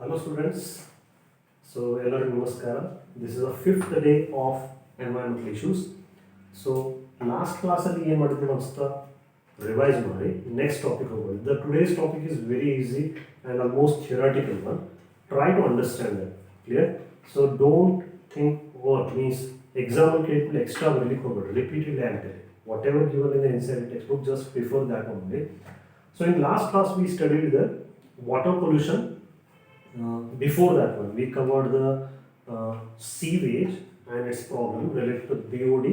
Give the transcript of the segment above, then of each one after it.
Hello students. So ಎಲ್ಲರಿಗೂ ನಮಸ್ಕಾರ. This is the fifth day of environmental issues. So last class ಅಲ್ಲಿ ಏನು ಮಾಡಿದ್ವಿ ಅನ್ಸುತ್ತಾ ರಿವೈಸ್ ಮಾಡಿ ನೆಕ್ಸ್ಟ್ ಟಾಪಿಕ್ ಹೋಗೋದು. The today's topic is very easy and almost theoretical one. Try to understand that. Clear? So don't think what means exam ಕೇಳಿದ್ರೆ extra ಬರಲಿಕ್ಕೆ ಹೋಗಬೇಡಿ. Repeatedly answer. Whatever given in the NCERT textbook, just prefer that only. So in last class we studied the water pollution. Before that one, we covered the sewage and its problem related to BOD,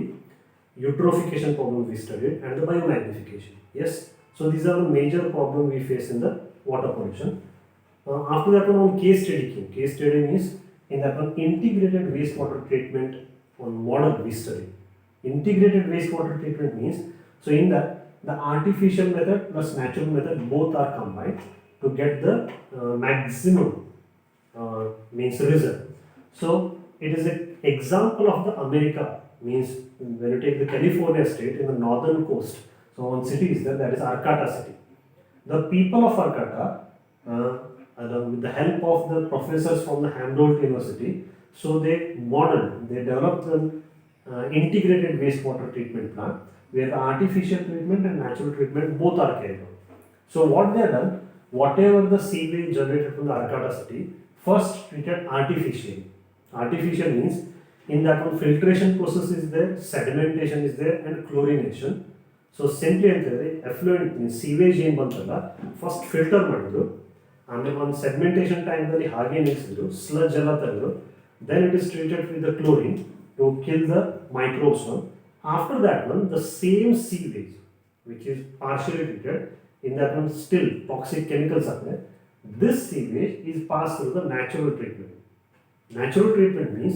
eutrophication problem we studied, and the biomagnification. Yes, so these are the major problems we face in the water pollution. After that one case study came. Case study means in that one integrated wastewater treatment on model we studied. Integrated wastewater treatment means, so in that the artificial method plus natural method both are combined to get the maximum means result. So it is an example of the America, means when you take the California state in the northern coast. So one city is there, that is Arcata city. The people of Arcata, with the help of the professors from the Humboldt University, so they modeled, they developed an integrated wastewater treatment plant where the artificial treatment and natural treatment both are carried out. So what they have done, whatever the sewage generated from the Arcata city, first treated artificially. Artificial means in that one filtration process is there, sedimentation is there, and chlorination. So simply ಅಂತಂದ್ರೆ effluent means sewage ಏನು ಬಂತಲ್ಲ first filter ಮಾಡಿದ್ರು, ಆಮೇಲೆ ಒಂದು sedimentation ಟೈಮ್ನಲ್ಲಿ ಹಾಗೆ ನಿಲ್ಲಿಸಿದ್ರು, sludge ಎಲ್ಲ ತೆಗೆದ್ರು, then it is treated with the chlorine to kill the microbes one. After that one, the same sewage which is partially treated, in that one still toxic chemicals are there. This sewage is passed through the natural treatment. Natural treatment means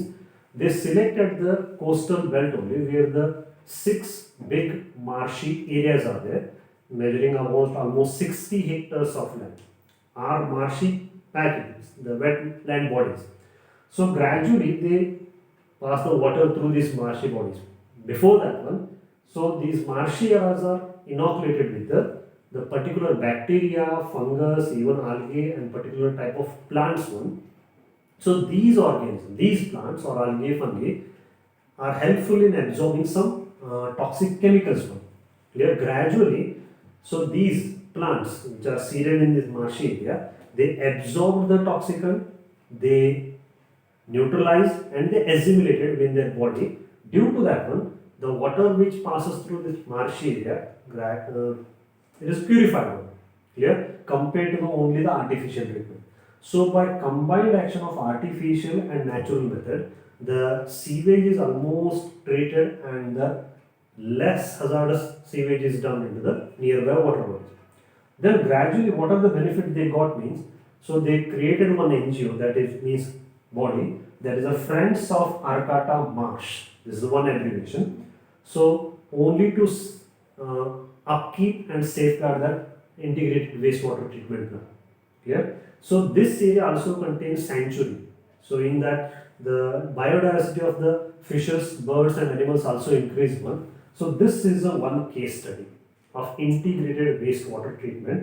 they selected the coastal belt only where the 6 big marshy areas are there, measuring almost 60 hectares of land, are marshy packages, the wetland bodies. So gradually they pass the water through these marshy bodies. Before that one, so these marshy areas are inoculated with the particular bacteria, fungus, even algae, and particular type of plants one. So these organisms, these plants or algae, fungi are helpful in absorbing some toxic chemicals one. Clear? Gradually, so these plants which are seated in this marshy area, they absorb the toxicant, they neutralize and they assimilate it in their body. Due to that one, the water which passes through this marshy area, it is purified one. Clear? Compared to only the artificial treatment. So by combined action of artificial and natural method, the sewage is almost treated and the less hazardous sewage is dumped into the nearby water bodies. Then gradually what are the benefits they got means, so they created one NGO, that is means body, that is a Friends of Arcata Marsh. This is one abbreviation. So only to upkeep and safeguard that integrated wastewater treatment plant. Clear? So this area also contains sanctuary. So in that the biodiversity of the fishes, birds and animals also increase one. So this is a one case study of integrated wastewater treatment.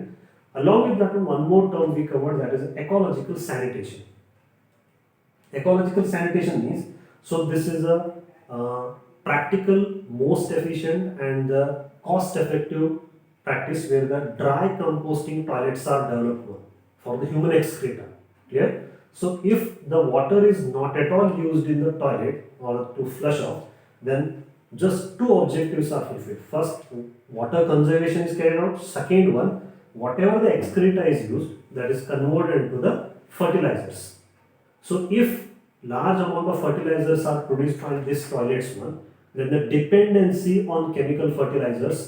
Along with that one more term we covered, that is ecological sanitation. Ecological sanitation means, so this is a practical, most efficient and cost effective practice where the dry composting toilets are developed for the human excreta. Clear? So if the water is not at all used in the toilet or to flush off, then just two objectives are fulfilled. First, water conservation is carried out. Second one, whatever the excreta is used, that is converted into the fertilizers. So if large amount of fertilizers are produced from this toilets one, then the dependency on chemical fertilizers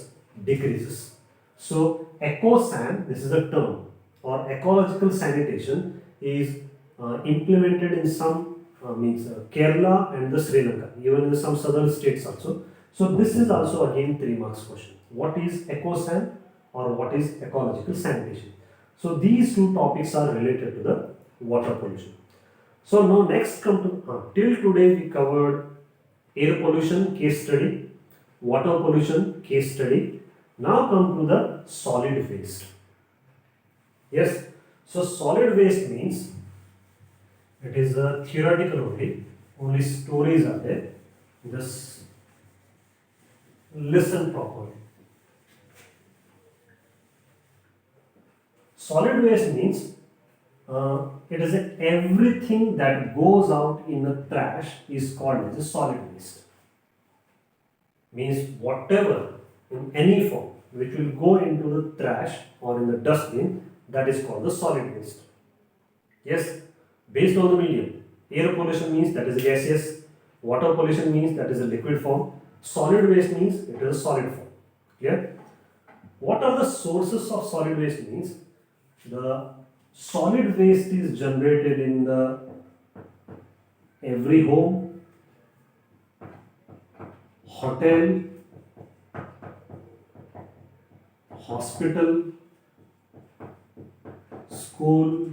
decreases. So eco-san, this is a term, or ecological sanitation is implemented in some Kerala and the Sri Lanka, even in some southern states also. So this is also again 3 marks question. What is eco-san or what is ecological sanitation? So these two topics are related to the water pollution. So now next come to, till today we covered air pollution case study, water pollution case study. Now come to the solid waste. Yes, so solid waste means It is a theoretical only. Only stories are there. Just listen properly. Solid waste means it is everything that goes out in the trash is called as a solid waste. Means whatever in any form which will go into the trash or in the dustbin, that is called the solid waste. Yes, based on the medium. Air pollution means that is a gaseous. Water pollution means that is a liquid form. Solid waste means it is a solid form. Clear? What are the sources of solid waste means? The solid waste is generated in the every home, hotel, hospital, school,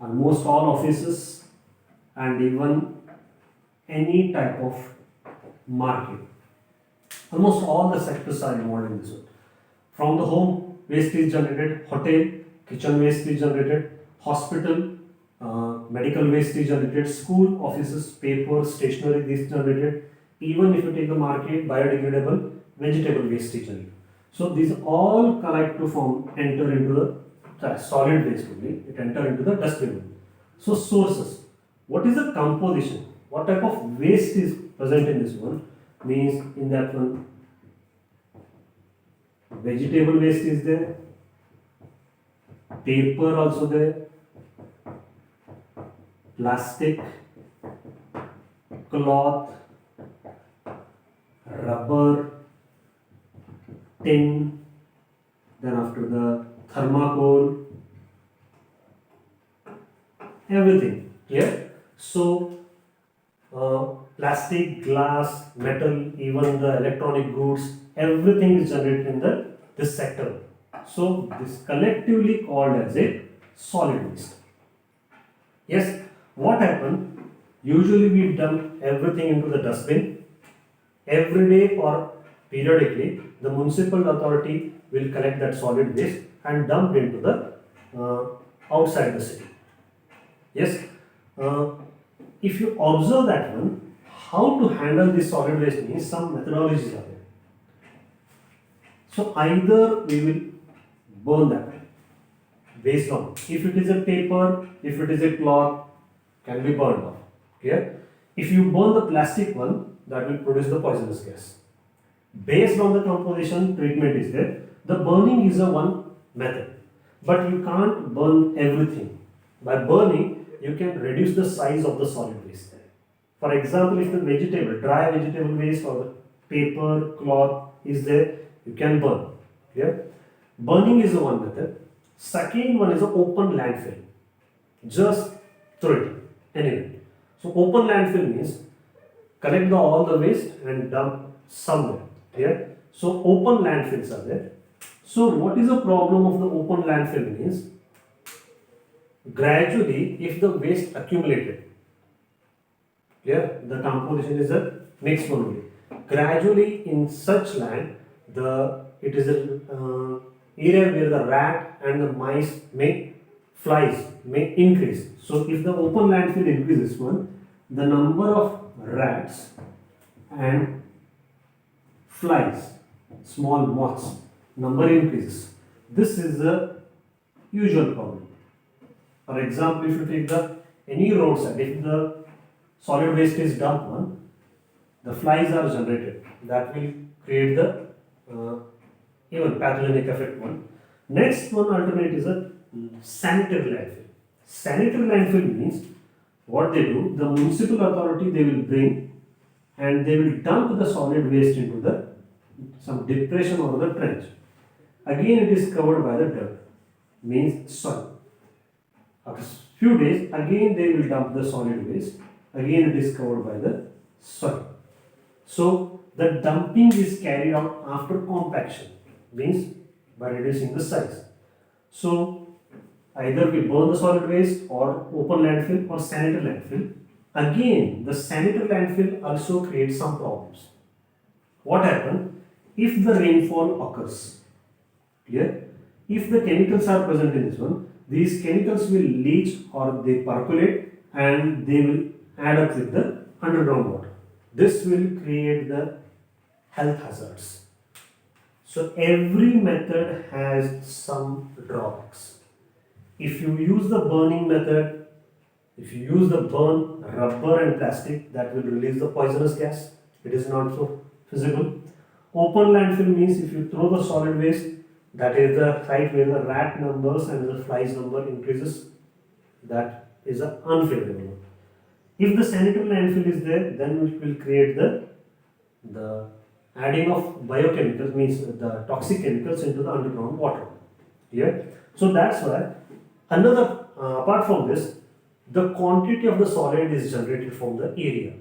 almost all offices, and even any type of market. Almost all the sectors are involved in this one. From the home, waste is generated, hotel, kitchen waste is generated, hospital, medical waste is generated, school, offices, paper, stationery, this generated. Even if you take the market, biodegradable, vegetable waste is generated. So these all collect to form, enter into the solid waste only, it enter into the dustbin. So sources, what is the composition? What type of waste is present in this one? Means in that one, vegetable waste is there, paper also there, plastic, cloth, rubber, tin, then after the thermocol, everything. Clear? So plastic, glass, metal, even the electronic goods, everything is generated in this sector. So this collectively called as a solid waste. Yes, what happened? Usually we dump everything into the dustbin. Every day or periodically, the municipal authority will collect that solid waste and dump into the outside the city. Yes, if you observe that one, how to handle this solid waste means some methodologies are there. So either we will burn that based on if it is a paper, if it is a cloth, can be burned off. Clear? If you burn the plastic one, that will produce the poisonous gas. Based on the composition, treatment is there. The burning is a one method, but you can't burn everything. By burning, you can reduce the size of the solid waste. For example, if the vegetable, dry vegetable waste or the paper, cloth is there, you can burn. Clear? Burning is the one method. Second one is an open landfill. Just throw it anyway. So open landfill means collect all the waste and dump somewhere. Clear? So open landfills are there. So what is the problem of the open landfill means gradually if the waste accumulated, clear, the composition is a mixed one only. Gradually in such land, it is a area where the rat and the mice flies may increase. So if the open landfill increases one, the number of rats and flies, small moths, number increases. This is the usual problem. For example, if you take any roadside, if the solid waste is dumped one, the flies are generated. That will create the even pathogenic effect one. Next one alternate is a sanitary landfill. Sanitary landfill means what they do, the municipal authority they will bring and they will dump the solid waste into some depression or the trench. Again it is covered by the dirt, means soil. After few days again they will dump the solid waste, again it is covered by the soil. So the dumping is carried out after compaction, means by reducing the size. So either we burn the solid waste or open landfill or sanitary landfill. Again, the sanitary landfill also creates some problems. What happens if the rainfall occurs? Clear? If the chemicals are present in this one, these chemicals will leach or they percolate and they will add up with the underground water. This will create the health hazards. So every method has some drawbacks. If you use the burning method, if you use the burn rubber and plastic, that will release the poisonous gas. It is not so feasible. Open landfill means if you throw the solid waste, that is the site where the rat numbers and the flies number increases. That is an unfavorable. If the sanitary landfill is there, then it will create the adding of biochemicals, means the toxic chemicals into the underground water. Clear? So that's why another apart from this, the quantity of the solid is generated from the area.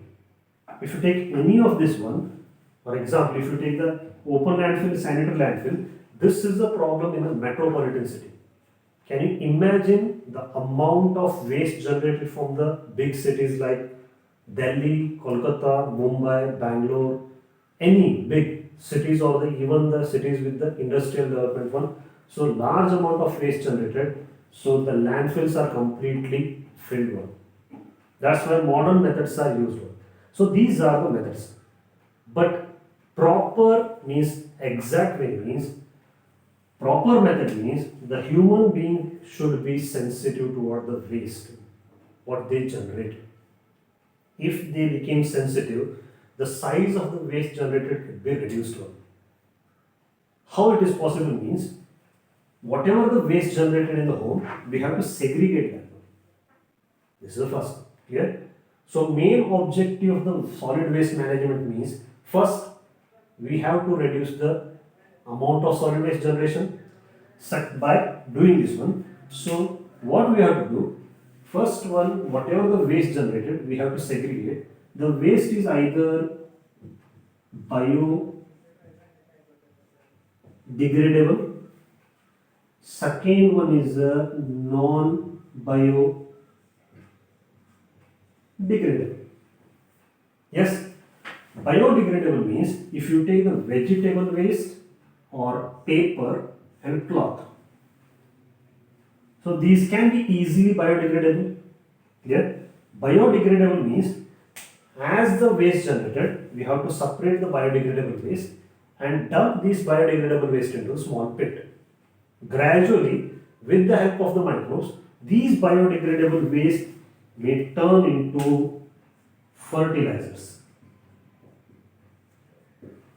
If you take any of this one, for example, if you take the open landfill, sanitary landfill, this is the problem in a metropolitan city. Can you imagine the amount of waste generated from the big cities like Delhi, Kolkata, Mumbai, Bangalore, any big cities or even the cities with the industrial development one? So large amount of waste generated, so the landfills are completely filled one. That's why modern methods are used. So these are the methods. But proper means exact way means proper method means the human being should be sensitive toward the waste, what they generate. If they became sensitive, the size of the waste generated could be reduced one. How it is possible means whatever the waste generated in the home, we have to segregate that. This is the first. Clear? So main objective of the solid waste management means first we have to reduce the amount of solid waste generation by doing this one. So what we have to do, first one, whatever the waste generated, we have to segregate. The waste is either biodegradable, second one is non-biodegradable. Yes, biodegradable means if you take the vegetable waste or paper and cloth. So these can be easily biodegradable. Clear? Biodegradable means as the waste generated, we have to separate the biodegradable waste and dump this biodegradable waste into a small pit. Gradually, with the help of the microbes, these biodegradable waste may turn into fertilizers.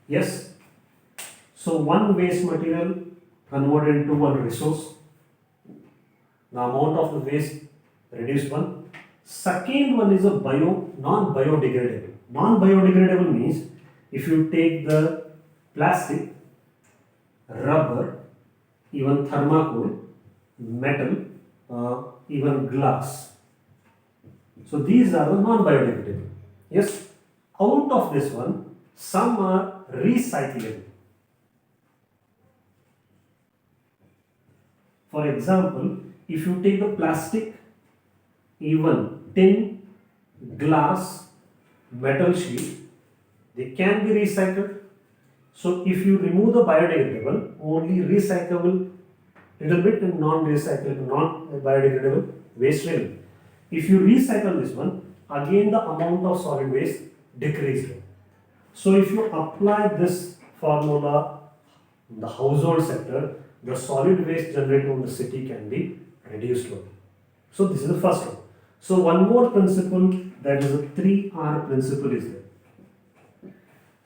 Yes? So one waste material converted into one resource. The amount of the waste reduced one. Second one is a non-biodegradable. Non-biodegradable means if you take the plastic, rubber, even thermocol, metal, even glass. So these are the non-biodegradable. Yes, out of this one, some are recyclable. For example, if you take the plastic, even tin, glass, metal sheet, they can be recycled. So if you remove the biodegradable, only recyclable little bit and non-recyclable, non-biodegradable waste remain. If you recycle this one, again the amount of solid waste decreased. So if you apply this formula in the household sector, the solid waste generated in the city can be reduced. So this is the first one. So one more principle, that is a 3R principle is there.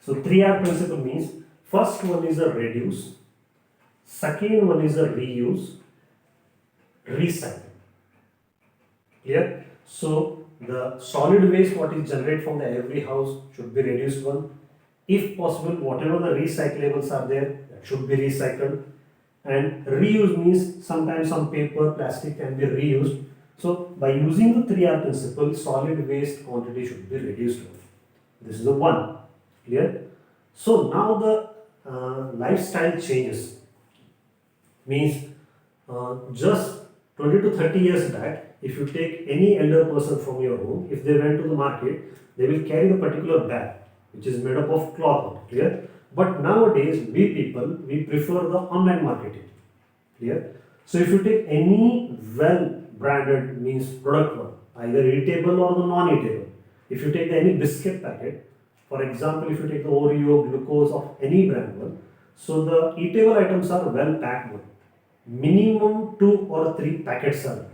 So 3R principle means first one is a reduce, second one is a reuse, recycle. Clear? So the solid waste what is generated from the every house should be reduced one. If possible, whatever the recyclables are there, that should be recycled. And reuse means sometimes some paper, plastic can be reused. So by using the 3R principle, solid waste quantity should be reduced. This is the one. Clear? So now the lifestyle changes. Means just 20 to 30 years back, if you take any elder person from your home, if they went to the market, they will carry the particular bag which is made up of cloth. Clear? But nowadays, we people, we prefer the online marketing. Clear? So if you take any well branded means product one, either eatable or the non-eatable. If you take any biscuit packet, for example, if you take the Oreo, glucose of any brand one, so the eatable items are well packed one. Minimum 2 or 3 packets are there.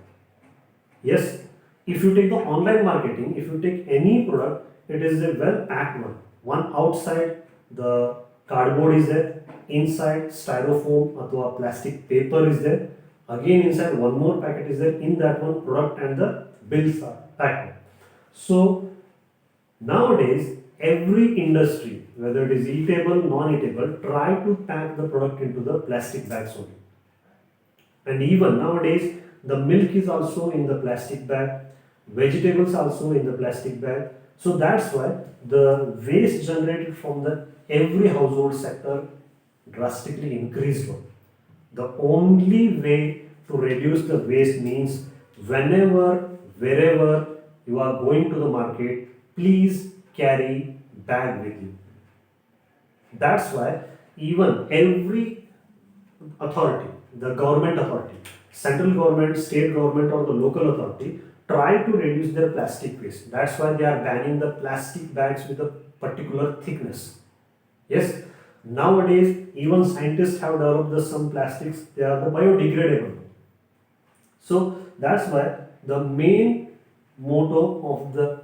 Yes, if you take the online marketing, if you take any product, it is a well packed one. One outside the cardboard is there, inside styrofoam or plastic paper is there. Again inside one more packet is there. In that one product and the bills are packed. So nowadays every industry, whether it is eatable, non-eatable, try to pack the product into the plastic bags only. And even nowadays, the milk is also in the plastic bag, vegetables also in the plastic bag. So that's why the waste generated from the every household sector drastically increased one. The only way to reduce the waste means whenever, wherever you are going to the market, please carry bag with you. That's why even every authority, the government authority, central government, state government or the local authority try to reduce their plastic waste. That's why they are banning the plastic bags with a particular thickness. Yes, nowadays even scientists have developed some plastics, they are the biodegradable. So that's why the main motto of the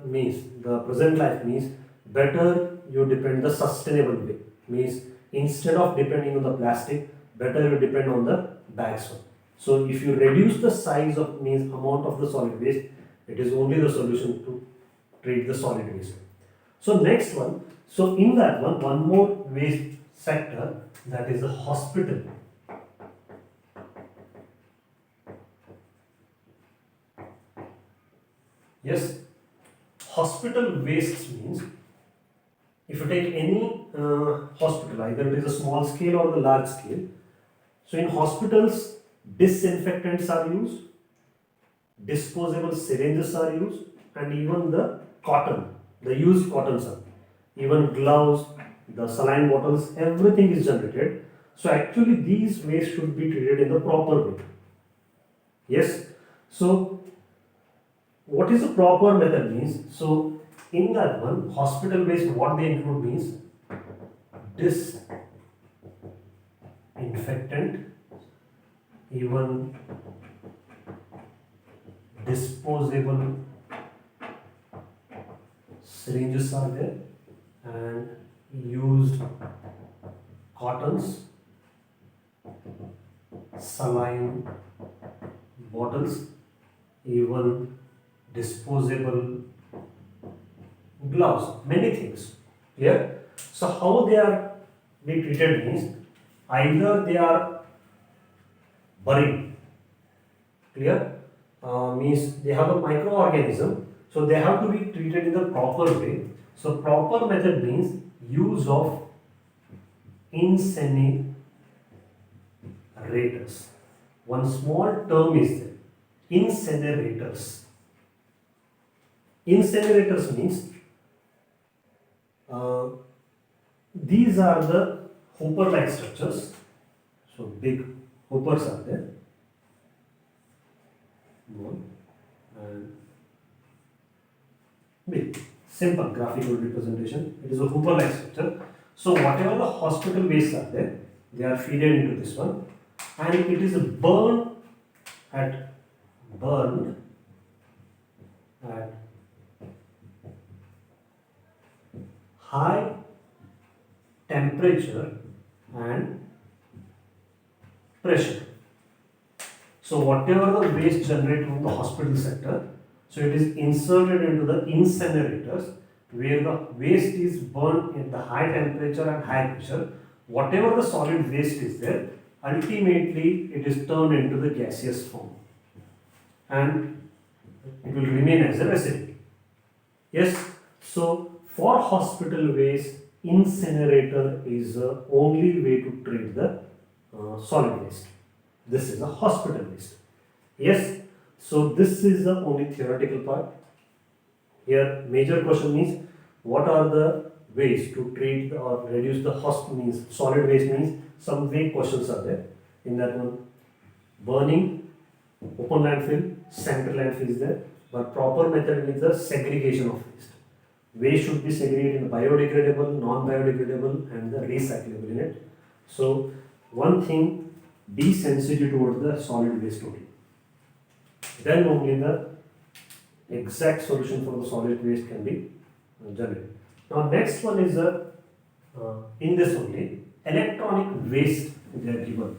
present life means better you depend the sustainable way. Means instead of depending on the plastic, better you depend on the bags one. So if you reduce the size of amount of the solid waste, it is only the solution to treat the solid waste. So next one, so in that one more waste sector, that is the hospital. Yes, hospital waste means if you take any hospital, either it is a small scale or the large scale. So in hospitals, disinfectants are used, disposable syringes are used, and even the used cottons are. Even gloves, the saline bottles, everything is generated. So actually these waste should be treated in the proper way. Yes. So what is the proper method means? So in that one, hospital waste, what they include means disinfectant, even disposable syringes are there, and used cottons, saline bottles, even disposable gloves, many things. Clear? So how they are being treated means either they are buried. Clear? Means they have a microorganism, so they have to be treated in the proper way. So proper method means use of incinerators. One small term is there. Incinerators. Incinerators means these are the hopper-like structures. So big hoppers are there. One and big. Simple graphical representation. It is a hopper-like structure. So whatever the hospital waste are there, they are fed into this one, and it is burned at high temperature and pressure. So whatever the waste generated from the hospital sector, so it is inserted into the incinerators where the waste is burned at the high temperature and high pressure. Whatever the solid waste is there, ultimately it is turned into the gaseous form and it will remain as a residue. Yes, so for hospital waste, incinerator is the only way to treat the solid waste. This is a hospital waste. Yes, so this is the only theoretical part. Here, major question is what are the ways to treat or reduce the solid waste means some vague questions are there in that one. burning, open landfill, central landfill is there, but proper method is the segregation of waste. Waste should be segregated in biodegradable, non-biodegradable, and the recyclable in it. So one thing, be sensitive towards the solid waste only. Then only the exact solution for the solid waste can be generated. Now next one is in this only electronic waste they are given.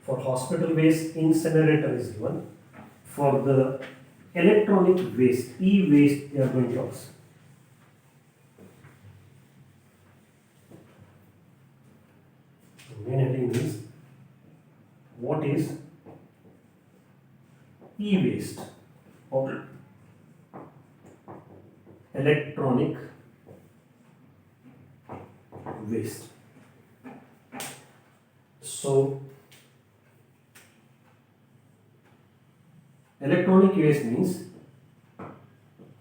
For hospital waste, incinerator is given. For the electronic waste, e-waste, they are going to ask. Main heading is what is e-waste or electronic waste. So electronic waste means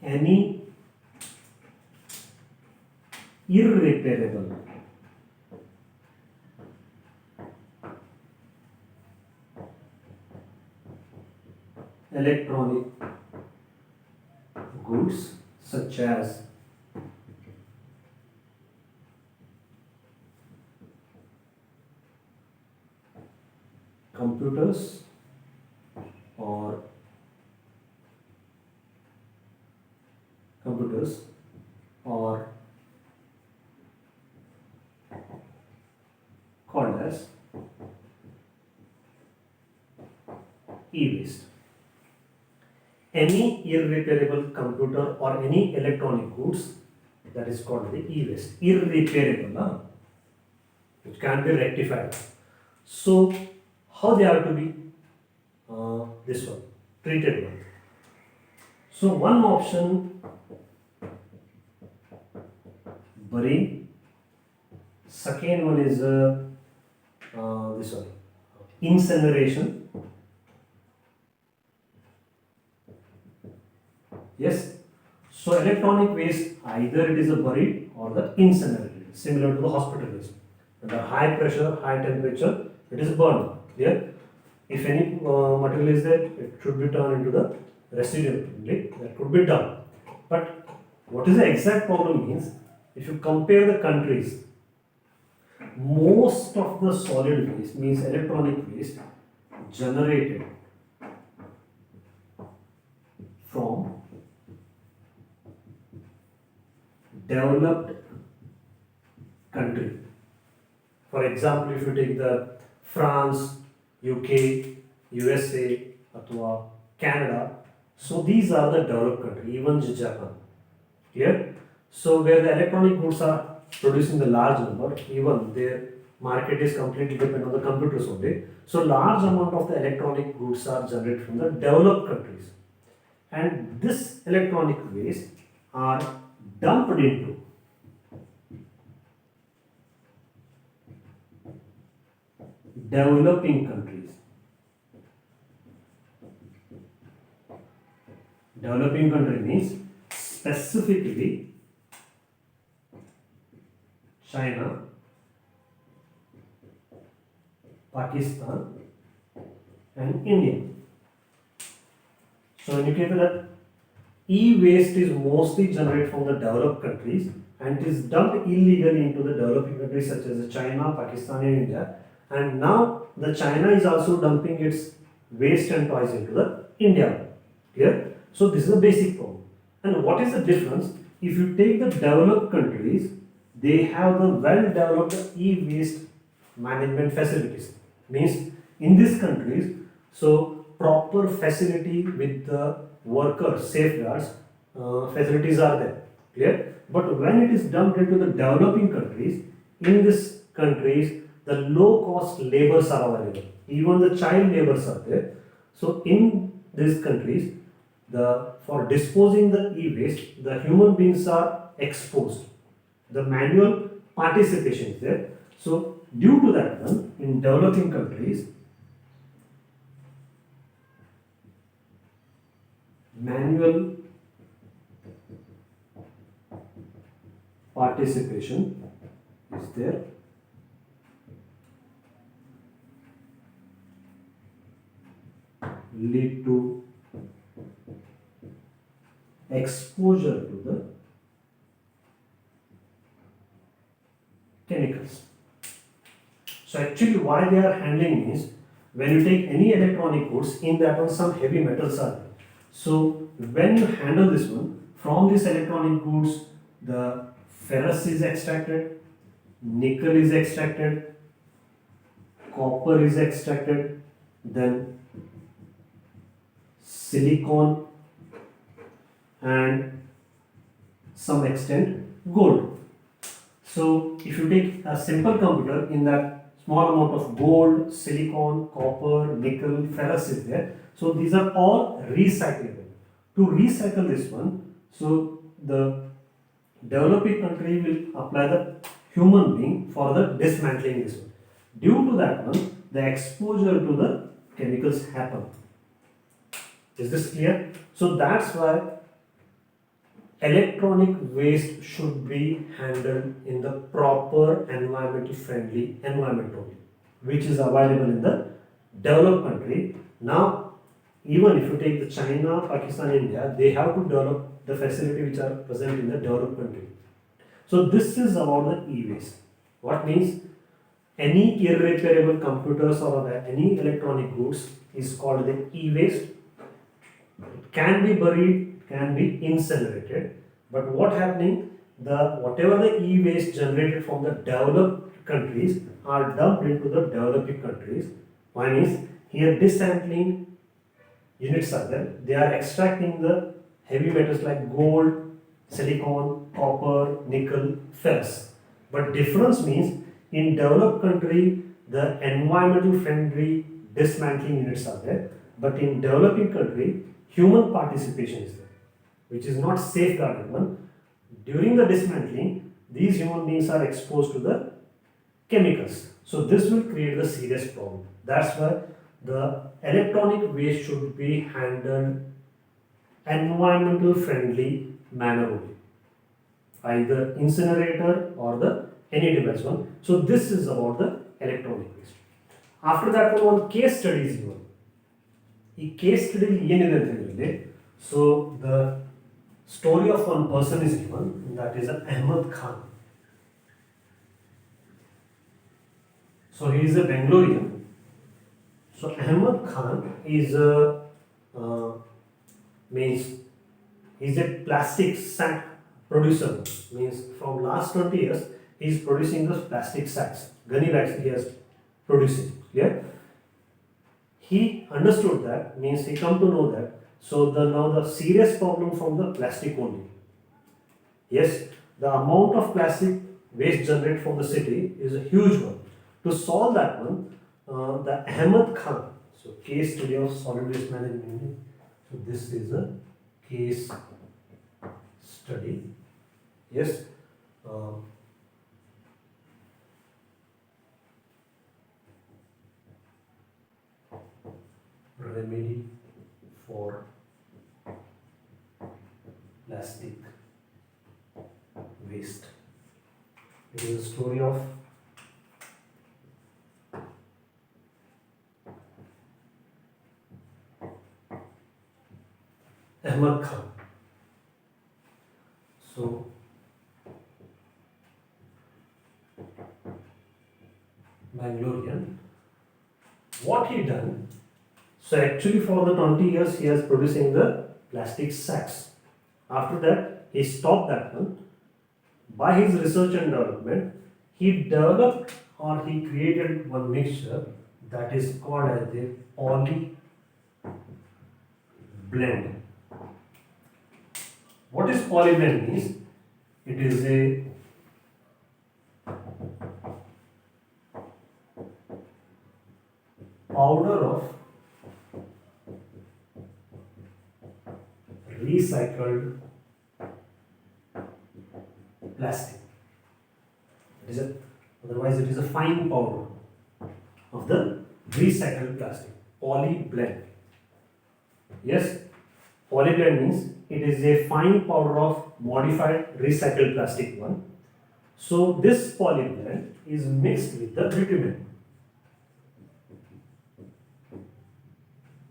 any irreparable electronic goods such as computers or called as e-waste. Any irreparable computer or any electronic goods, that is called the e-waste. Irreparable, which can be rectified. So how they are to be this one treated one. So one option, bury. Second one is this one, incineration. Yes. So electronic waste, either it is a buried or the incinerated, similar to the hospital waste. Under high pressure, high temperature, it is burned. Clear? If any material is there, it should be turned into the residue. That could be done. But what is the exact problem means, if you compare the countries, most of the solid waste means electronic waste generated from developed country. For example, if you take the France, UK, USA, or Canada, so these are the developed country, even Japan. Clear? So where the electronic goods are produced in the large number, even their market is completely dependent on the computers only. So large amount of the electronic goods are generated from the developed countries. And this electronic waste are dumped into developing countries. Developing country means specifically China, Pakistan and India. So indicated that e-waste is mostly generated from the developed countries and it is dumped illegally into the developing countries such as China, Pakistan and India. And now the China is also dumping its waste and toys into the India. Clear? So this is a basic problem. And what is the difference? If you take the developed countries, they have the well-developed e-waste management facilities. Means in these countries, so proper facility with the workers, safeguards, facilities are there. Clear? But when it is dumped into the developing countries, in these countries, the low-cost labors are available. Even the child labors are there. So in these countries, for disposing the e-waste, the human beings are exposed. The manual participation is there. So due to that one, in developing countries, manual participation is there. Lead to exposure to the chemicals. So actually why they are handling is, when you take any electronic goods, in that one some heavy metals are there. So when you handle this one, from this electronic goods, the ferrous is extracted, nickel is extracted, copper is extracted, then silicon, and some extent gold. So if you take a simple computer, in that small amount of gold, silicon, copper, nickel, ferrous is there. So these are all recyclable. To recycle this one, so the developing country will apply the human being for the dismantling this one. Due to that one, the exposure to the chemicals happen. Is this clear? So that's why electronic waste should be handled in the proper environmentally friendly environment only, which is available in the developed country. Now, even if you take the China, Pakistan, India, they have to develop the facility which are present in the developed country. So this is about the e-waste. What means any irreparable computers or any electronic goods is called the e-waste. It can be buried, can be incinerated, but what happening, the whatever the e-waste generated from the developed countries are dumped into the developing countries. One is here dismantling units are there. They are extracting the heavy metals like gold, silicon, copper, nickel, ferrous. But difference means in developed country the environmental friendly dismantling units are there, but in developing country human participation is there, which is not safeguarded one. During the dismantling, these human beings are exposed to the chemicals. So this will create a serious problem. That's why the electronic waste should be handled environmental friendly manner only, either incinerator or the any device one. So this is about the electronic waste. After that one case study is given. ಈ case study ಏನಿದೆ ಅಂತ ಹೇಳಿದ್ರೆ, so the story of one person is given, that is Ahmad Khan. So he is a Bengalurian. So Ahmad Khan is means he is a plastic sack producer. Means from last 20 years he is producing those plastic sacks, gunny bags he is producing. Yeah, he understood that, means he come to know that. So now the serious problem from the plastic only. Yes, the amount of plastic waste generated from the city is a huge one. To solve that one, the Ahmed Khan, so case study of solid waste management. So this is a case study. Yes. Remedy for plastic waste. It is a story of Ahmed Khan. So Bangalorean. What he done? So actually for the 20 years he is producing the plastic sacks. After that he stopped that one. By his research and development, he developed or he created one mixture that is called as the poly blend. What is poly blend means? It is a powder of recycled plastic. Otherwise it is a fine powder of the recycled plastic. Poly blend. Yes, poly blend means it is a fine powder of modified recycled plastic one. So this polyblend is mixed with the bitumen.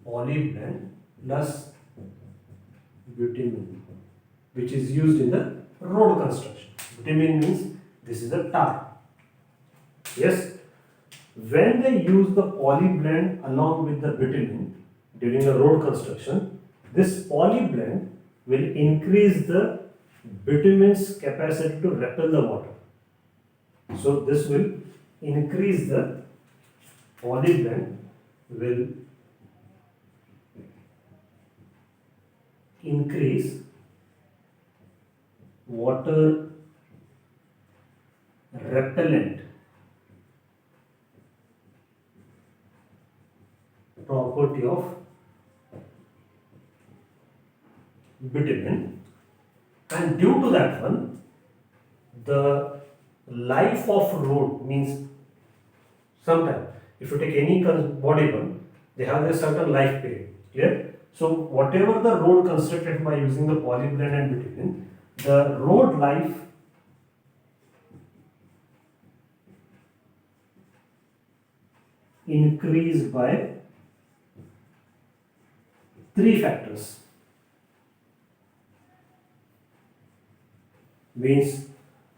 Polyblend plus bitumen, which is used in the road construction. Bitumen means this is a tar. Yes, when they use the polyblend along with the bitumen during the road construction, this polyblend will increase the bitumen's capacity to repel the water. So this will increase the polyblend will increase water repellent property of bitumen, and due to that one, the life of road means sometimes if you take any body one, they have a certain life period. Clear? So whatever the road constructed by using the polyblend and bitumen, the road life increased by 3 factors. Means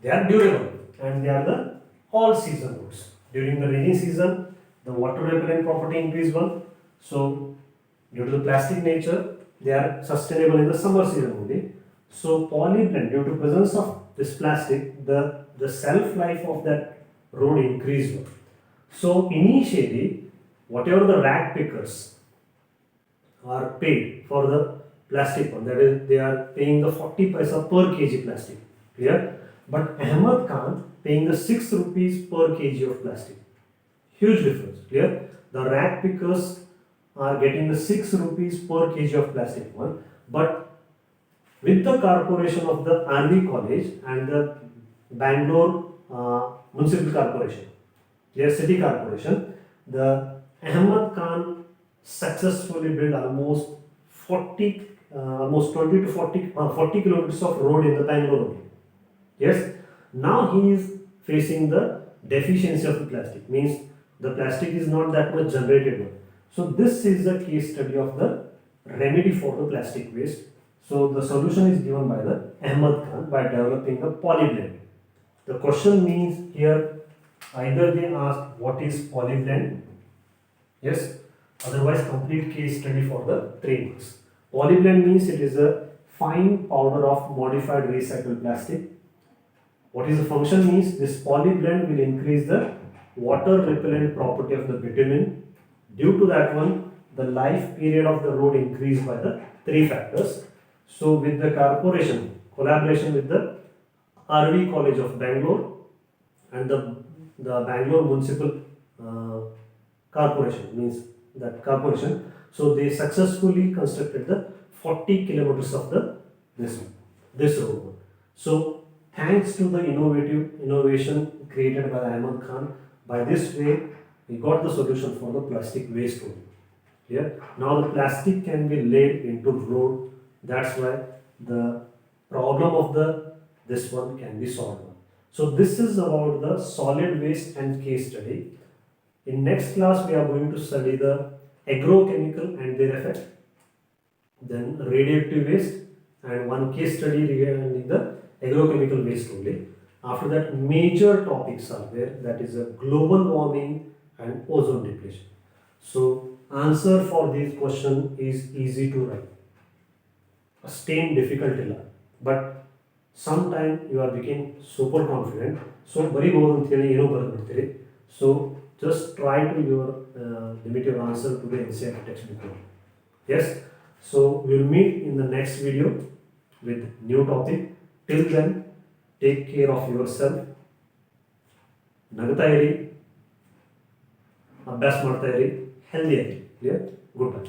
they are durable and they are the all season roads. During the rainy season, the water repellent property increase one. So due to the plastic nature, they are sustainable in the summer season only. So polyblend, due to presence of this plastic, the shelf life of that road increased one. So initially, whatever the rag pickers are paid for the plastic one, that is they are paying the 40 paisa per kg plastic. Clear? But Ahmed Khan paying the 6 rupees per kg of plastic. Huge difference. Clear? The rag pickers are getting the 6 rupees per kg of plastic one, but with the corporation of the RV College and the Bangalore Municipal Corporation, their city corporation, the Ahmed Khan successfully built almost 20 to 40 kilometers of road in the Bangalore only. Yes, now he is facing the deficiency of the plastic, means the plastic is not that much generated one. So this is the case study of the remedy for the plastic waste. So the solution is given by the Ahmed Khan by developing the polyblend. The question means here either they ask what is polyblend, yes, otherwise complete case study for the 3 marks. Polyblend means it is a fine powder of modified recycled plastic. What is the function means this polyblend will increase the water repellent property of the bitumen. Due to that one, the life period of the road increased by the 3 factors. So with the corporation, collaboration with the RV College of Bangalore and the Bangalore Municipal Corporation, means that corporation, so they successfully constructed the 40 kilometers of the this road. So thanks to the innovation created by Ahmed Khan, by this way we got the solution for the plastic waste only. Yeah? Now the plastic can be laid into road. That's why the problem of this one can be solved. So this is about the solid waste and case study. In next class we are going to study the agrochemical and their effect, then radioactive waste, and one case study regarding the agrochemical waste only. After that, major topics are there, that is a global warming and ozone depletion. So answer for this question is easy to write, a stain difficult ಇಲ್ಲ, but sometime you are becoming super confident, so ಬರಿಬಹುದು ಅಂತ ಹೇಳಿ ಏನೋ ಬರೆದ್ಬಿಡ್ತೀರಿ. So just try to limit your answer to the NCERT textbook. Yes, so we'll meet in the next video with new topic. Till then, take care of yourself. ನಗ್ತಾ ಇರಿ, ಅಭ್ಯಾಸ ಮಾಡ್ತಾ ಇರಿ, healthy ಆಗಿ. Clear? Good bye.